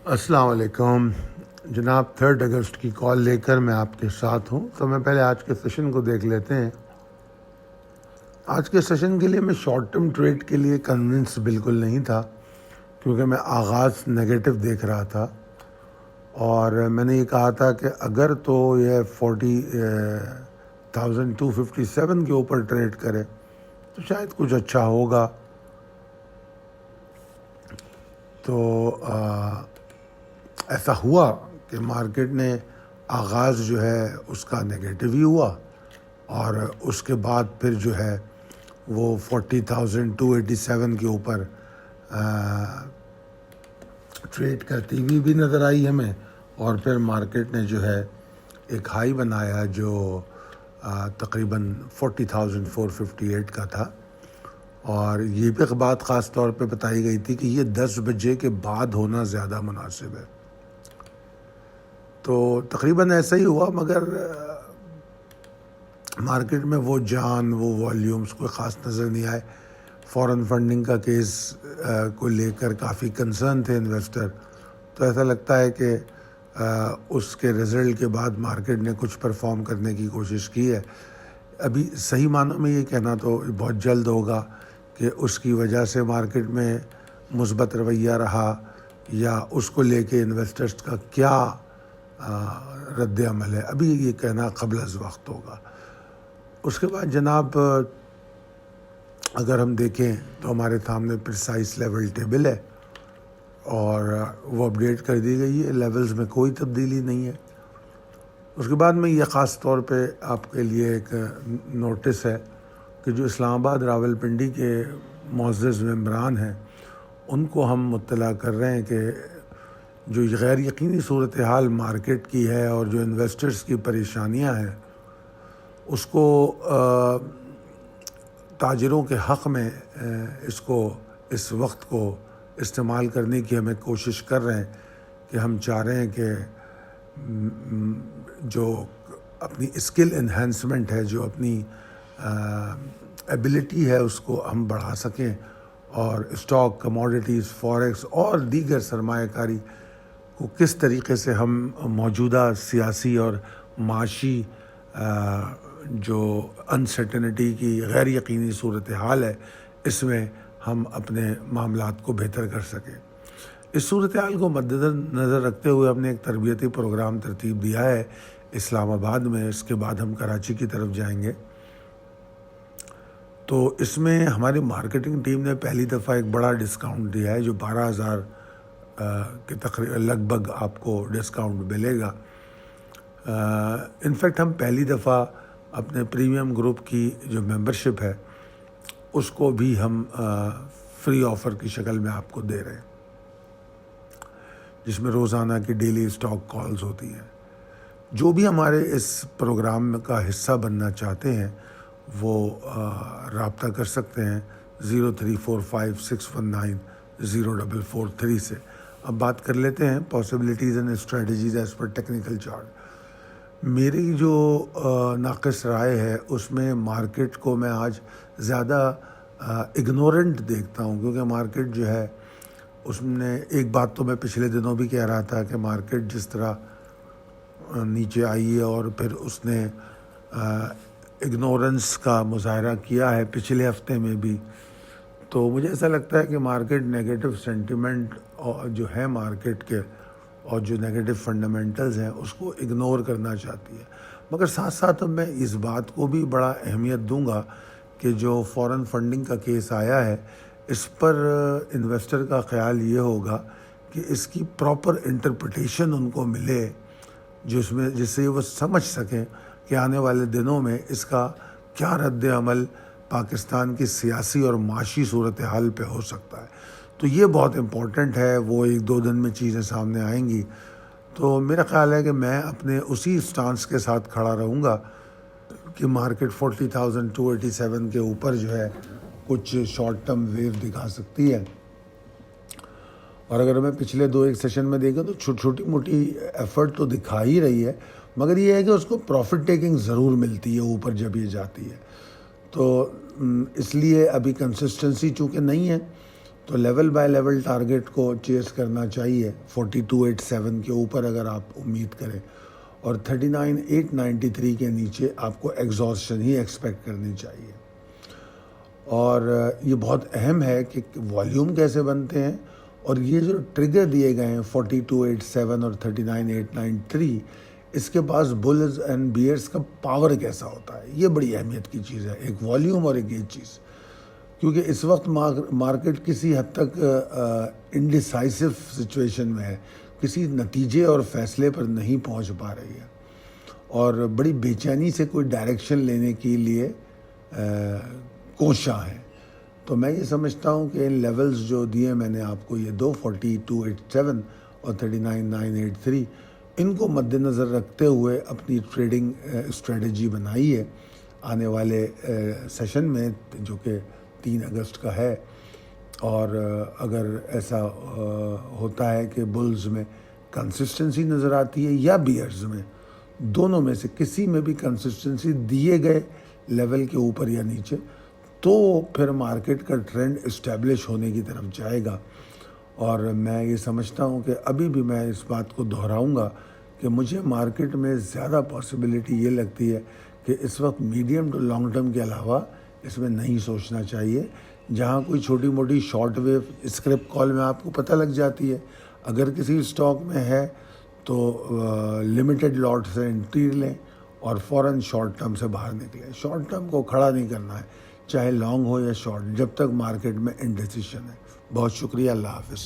السلام علیکم جناب، 3 اگست کی کال لے کر میں آپ کے ساتھ ہوں. تو میں پہلے آج کے سیشن کو دیکھ لیتے ہیں. آج کے سیشن کے لیے میں شارٹ ٹرم ٹریڈ کے لیے کنونس بالکل نہیں تھا، کیونکہ میں آغاز نیگیٹو دیکھ رہا تھا اور میں نے یہ کہا تھا کہ اگر تو یہ 40,257 کے اوپر ٹریڈ کرے تو شاید کچھ اچھا ہوگا. تو ایسا ہوا کہ مارکیٹ نے آغاز جو ہے اس کا نیگیٹو ہی ہوا اور اس کے بعد پھر جو ہے وہ 40,287 کے اوپر ٹریڈ کرتی ہوئی بھی نظر آئی ہمیں. اور پھر مارکیٹ نے جو ہے ایک ہائی بنایا جو تقریباً 40,458 کا تھا. اور یہ بھی بات خاص طور پہ بتائی گئی تھی کہ یہ 10 بجے کے بعد ہونا زیادہ مناسب ہے. تو تقریباً ایسا ہی ہوا، مگر مارکیٹ میں وہ جان، وہ والیومز کوئی خاص نظر نہیں آئے. فورن فنڈنگ کا کیس کو لے کر کافی کنسرن تھے انویسٹر. تو ایسا لگتا ہے کہ اس کے رزلٹ کے بعد مارکیٹ نے کچھ پرفارم کرنے کی کوشش کی ہے. ابھی صحیح معنوں میں یہ کہنا تو بہت جلد ہوگا کہ اس کی وجہ سے مارکیٹ میں مثبت رویہ رہا یا اس کو لے کے انویسٹرز کا کیا رد عمل ہے، ابھی یہ کہنا قبل از وقت ہوگا. اس کے بعد جناب اگر ہم دیکھیں تو ہمارے سامنے پریسائز لیول ٹیبل ہے اور وہ اپڈیٹ کر دی گئی ہے. لیولز میں کوئی تبدیلی نہیں ہے. اس کے بعد میں یہ خاص طور پہ آپ کے لیے ایک نوٹس ہے کہ جو اسلام آباد راولپنڈی کے معزز ممبران ہیں ان کو ہم مطلع کر رہے ہیں کہ جو غیر یقینی صورتحال مارکیٹ کی ہے اور جو انویسٹرز کی پریشانیاں ہیں اس کو تاجروں کے حق میں اس وقت کو استعمال کرنے کی ہمیں کوشش کر رہے ہیں کہ ہم چاہ رہے ہیں کہ جو اپنی اسکل انہینسمنٹ ہے، جو اپنی ایبلٹی ہے اس کو ہم بڑھا سکیں اور اسٹاک، کموڈیٹیز، فوریکس اور دیگر سرمایہ کاری کو کس طریقے سے ہم موجودہ سیاسی اور معاشی جو انسرٹنٹی کی غیر یقینی صورتحال ہے اس میں ہم اپنے معاملات کو بہتر کر سکیں. اس صورتحال کو مد نظر رکھتے ہوئے ہم نے ایک تربیتی پروگرام ترتیب دیا ہے اسلام آباد میں. اس کے بعد ہم کراچی کی طرف جائیں گے. تو اس میں ہماری مارکیٹنگ ٹیم نے پہلی دفعہ ایک بڑا ڈسکاؤنٹ دیا ہے جو 12,000 کے تقریباً لگ بھگ آپ کو ڈسکاؤنٹ ملے گا. انفیکٹ ہم پہلی دفعہ اپنے پریمیم گروپ کی جو ممبرشپ ہے اس کو بھی ہم فری آفر کی شکل میں آپ کو دے رہے ہیں، جس میں روزانہ کی ڈیلی اسٹاک کالز ہوتی ہیں. جو بھی ہمارے اس پروگرام کا حصہ بننا چاہتے ہیں وہ رابطہ کر سکتے ہیں 0345619043 سے. اب بات کر لیتے ہیں possibilities and strategies as per technical chart. میری جو ناقص رائے ہے اس میں مارکیٹ کو میں آج زیادہ اگنورنٹ دیکھتا ہوں، کیونکہ مارکیٹ جو ہے اس نے ایک بات تو میں پچھلے دنوں بھی کہہ رہا تھا کہ مارکیٹ جس طرح نیچے آئی ہے اور پھر اس نے اگنورنس کا مظاہرہ کیا ہے پچھلے ہفتے میں بھی. تو مجھے ایسا لگتا ہے کہ مارکیٹ نیگیٹو سینٹیمنٹ جو ہے مارکیٹ کے اور جو نیگیٹو فنڈامنٹلز ہیں اس کو اگنور کرنا چاہتی ہے. مگر ساتھ ساتھ میں اس بات کو بھی بڑا اہمیت دوں گا کہ جو فورن فنڈنگ کا کیس آیا ہے اس پر انویسٹر کا خیال یہ ہوگا کہ اس کی پراپر انٹرپریٹیشن ان کو ملے جس سے وہ سمجھ سکیں کہ آنے والے دنوں میں اس کا کیا رد عمل پاکستان کی سیاسی اور معاشی صورتحال پہ ہو سکتا ہے. تو یہ بہت امپورٹنٹ ہے. وہ 1-2 دن میں چیزیں سامنے آئیں گی. تو میرا خیال ہے کہ میں اپنے اسی سٹانس کے ساتھ کھڑا رہوں گا کہ مارکیٹ 40,287 کے اوپر جو ہے کچھ شارٹ ٹرم ویو دکھا سکتی ہے. اور اگر میں پچھلے 2-1 سیشن میں دیکھیں تو چھوٹی موٹی ایفرٹ تو دکھا ہی رہی ہے، مگر یہ ہے کہ اس کو پروفٹ ٹیکنگ ضرور ملتی ہے اوپر جب یہ جاتی ہے. تو اس لیے ابھی کنسسٹنسی چونکہ نہیں ہے تو لیول بائی لیول ٹارگیٹ کو چیز کرنا چاہیے 4287 کے اوپر اگر آپ امید کریں، اور 39893 کے نیچے آپ کو ایگزاسشن ہی ایکسپیکٹ کرنی چاہیے۔ اور یہ بہت اہم ہے کہ والیوم کیسے بنتے ہیں، اور یہ جو ٹریگر دیے گئے ہیں 4287 اور 39893، اس کے پاس بلز اینڈ بیئرس کا پاور کیسا ہوتا ہے، یہ بڑی اہمیت کی چیز ہے، ایک والیوم اور ایک یہ چیز، کیونکہ اس وقت مارکیٹ کسی حد تک انڈیسائسو سچویشن میں ہے، کسی نتیجے اور فیصلے پر نہیں پہنچ پا رہی ہے، اور بڑی بے چینی سے کوئی ڈائریکشن لینے کے لیے کوشاں ہے۔ تو میں یہ سمجھتا ہوں کہ ان لیولز جو دیے میں نے آپ کو، یہ 4287 اور 39983، ان کو مد نظر رکھتے ہوئے اپنی ٹریڈنگ اسٹریٹجی بنائی ہے آنے والے سیشن میں جو کہ 3 اگست کا ہے۔ اور اگر ایسا ہوتا ہے کہ بلز میں کنسسٹنسی نظر آتی ہے یا بیئرز میں، دونوں میں سے کسی میں بھی کنسسٹنسی دیے گئے لیول کے اوپر یا نیچے، تو پھر مارکیٹ کا ٹرینڈ اسٹیبلش ہونے کی طرف جائے گا۔ اور میں یہ سمجھتا ہوں کہ ابھی بھی میں اس بات کو دہراؤں گا کہ مجھے مارکیٹ میں زیادہ پاسبلٹی یہ لگتی ہے کہ اس وقت میڈیم ٹو لانگ ٹرم کے علاوہ اس میں نہیں سوچنا چاہیے۔ جہاں کوئی چھوٹی موٹی شارٹ ویو اسکرپ کال میں آپ کو پتہ لگ جاتی ہے، اگر کسی اسٹاک میں ہے تو لمیٹڈ لاٹ سے انٹری لیں اور فوراً شارٹ ٹرم سے باہر نکلیں۔ شارٹ ٹرم کو کھڑا نہیں کرنا ہے، چاہے لانگ ہو یا شارٹ، جب تک مارکیٹ میں انڈیسیشن ہے۔ بہت شکریہ، اللہ حافظ۔